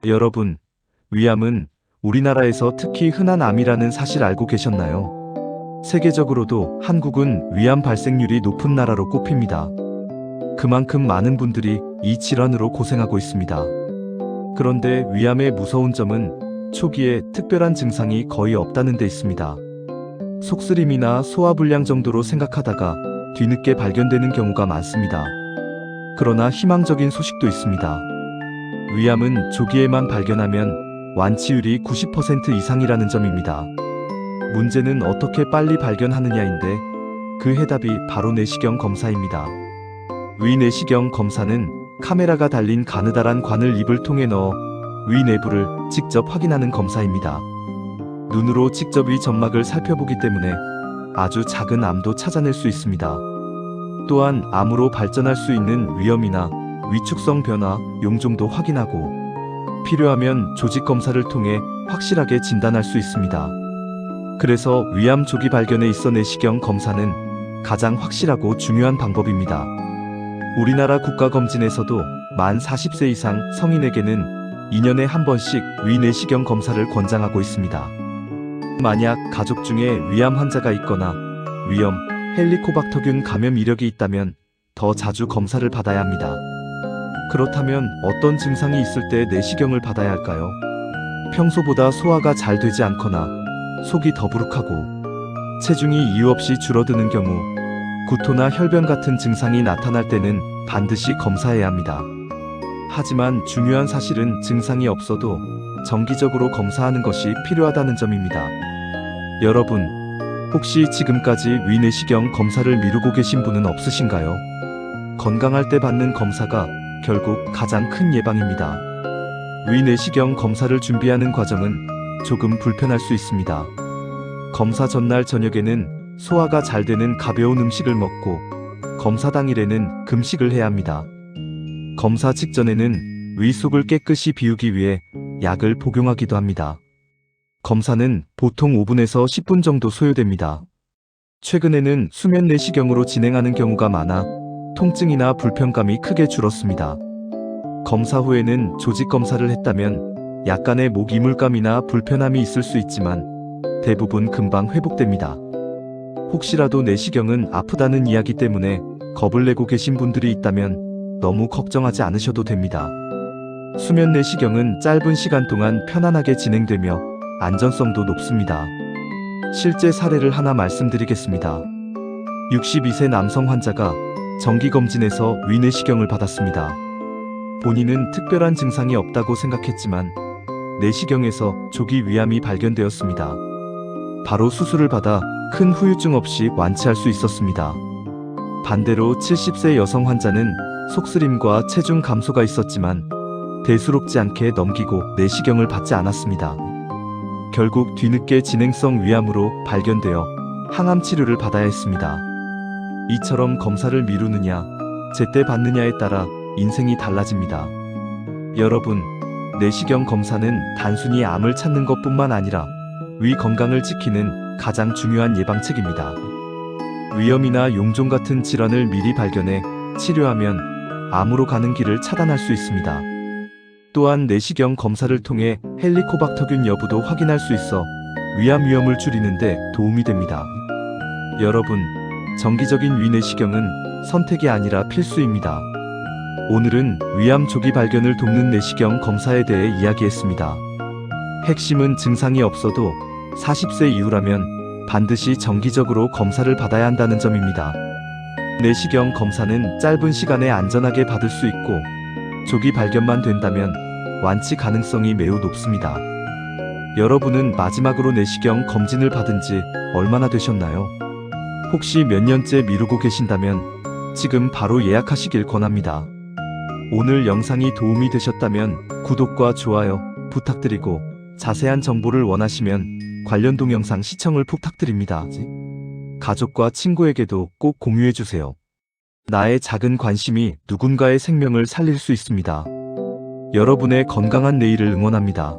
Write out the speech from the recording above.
여러분, 위암은 우리나라에서 특히 흔한 암이라는 사실 알고 계셨나요? 세계적으로도 한국은 위암 발생률이 높은 나라로 꼽힙니다. 그만큼 많은 분들이 이 질환으로 고생하고 있습니다. 그런데 위암의 무서운 점은 초기에 특별한 증상이 거의 없다는 데 있습니다. 속쓰림이나 소화불량 정도로 생각하다가 뒤늦게 발견되는 경우가 많습니다. 그러나 희망적인 소식도 있습니다. 위암은 조기에만 발견하면 완치율이 90% 이상이라는 점입니다. 문제는 어떻게 빨리 발견하느냐인데 그 해답이 바로 내시경 검사입니다. 위 내시경 검사는 카메라가 달린 가느다란 관을 입을 통에 넣어 위 내부를 직접 확인하는 검사입니다. 눈으로 직접 위 점막을 살펴보기 때문에 아주 작은 암도 찾아낼 수 있습니다. 또한 암으로 발전할 수 있는 위험이나 위축성 변화, 용종도 확인하고 필요하면 조직 검사를 통해 확실하게 진단할 수 있습니다. 그래서 위암 조기 발견에 있어 내시경 검사는 가장 확실하고 중요한 방법입니다. 우리나라 국가검진에서도 만 40세 이상 성인에게는 2년에 한 번씩 위 내시경 검사를 권장하고 있습니다. 만약 가족 중에 위암 환자가 있거나 위염, 헬리코박터균 감염 이력이 있다면 더 자주 검사를 받아야 합니다. 그렇다면 어떤 증상이 있을 때 내시경을 받아야 할까요? 평소보다 소화가 잘 되지 않거나 속이 더부룩하고 체중이 이유 없이 줄어드는 경우, 구토나 혈변 같은 증상이 나타날 때는 반드시 검사해야 합니다. 하지만 중요한 사실은 증상이 없어도 정기적으로 검사하는 것이 필요하다는 점입니다. 여러분, 혹시 지금까지 위 내시경 검사를 미루고 계신 분은 없으신가요? 건강할 때 받는 검사가 결국 가장 큰 예방입니다. 위 내시경 검사를 준비하는 과정은 조금 불편할 수 있습니다. 검사 전날 저녁에는 소화가 잘 되는 가벼운 음식을 먹고 검사 당일에는 금식을 해야 합니다. 검사 직전에는 위 속을 깨끗이 비우기 위해 약을 복용하기도 합니다. 검사는 보통 5분에서 10분 정도 소요됩니다. 최근에는 수면 내시경으로 진행하는 경우가 많아 통증이나 불편감이 크게 줄었습니다. 검사 후에는 조직 검사를 했다면 약간의 목 이물감이나 불편함이 있을 수 있지만 대부분 금방 회복됩니다. 혹시라도 내시경은 아프다는 이야기 때문에 겁을 내고 계신 분들이 있다면 너무 걱정하지 않으셔도 됩니다. 수면 내시경은 짧은 시간 동안 편안하게 진행되며 안전성도 높습니다. 실제 사례를 하나 말씀드리겠습니다. 62세 남성 환자가 정기검진에서 위 내시경을 받았습니다. 본인은 특별한 증상이 없다고 생각했지만 내시경에서 조기 위암이 발견되었습니다. 바로 수술을 받아 큰 후유증 없이 완치할 수 있었습니다. 반대로 70세 여성 환자는 속쓰림과 체중 감소가 있었지만 대수롭지 않게 넘기고 내시경을 받지 않았습니다. 결국 뒤늦게 진행성 위암으로 발견되어 항암 치료를 받아야 했습니다. 이처럼 검사를 미루느냐, 제때 받느냐에 따라 인생이 달라집니다. 여러분, 내시경 검사는 단순히 암을 찾는 것뿐만 아니라 위 건강을 지키는 가장 중요한 예방책입니다. 위염이나 용종 같은 질환을 미리 발견해 치료하면 암으로 가는 길을 차단할 수 있습니다. 또한 내시경 검사를 통해 헬리코박터균 여부도 확인할 수 있어 위암 위험을 줄이는 데 도움이 됩니다. 여러분, 정기적인 위 내시경은 선택이 아니라 필수입니다. 오늘은 위암 조기 발견을 돕는 내시경 검사에 대해 이야기했습니다. 핵심은 증상이 없어도 40세 이후라면 반드시 정기적으로 검사를 받아야 한다는 점입니다. 내시경 검사는 짧은 시간에 안전하게 받을 수 있고 조기 발견만 된다면 완치 가능성이 매우 높습니다. 여러분은 마지막으로 내시경 검진을 받은 지 얼마나 되셨나요? 혹시 몇 년째 미루고 계신다면 지금 바로 예약하시길 권합니다. 오늘 영상이 도움이 되셨다면 구독과 좋아요 부탁드리고 자세한 정보를 원하시면 관련 동영상 시청을 부탁드립니다. 가족과 친구에게도 꼭 공유해주세요. 나의 작은 관심이 누군가의 생명을 살릴 수 있습니다. 여러분의 건강한 내일을 응원합니다.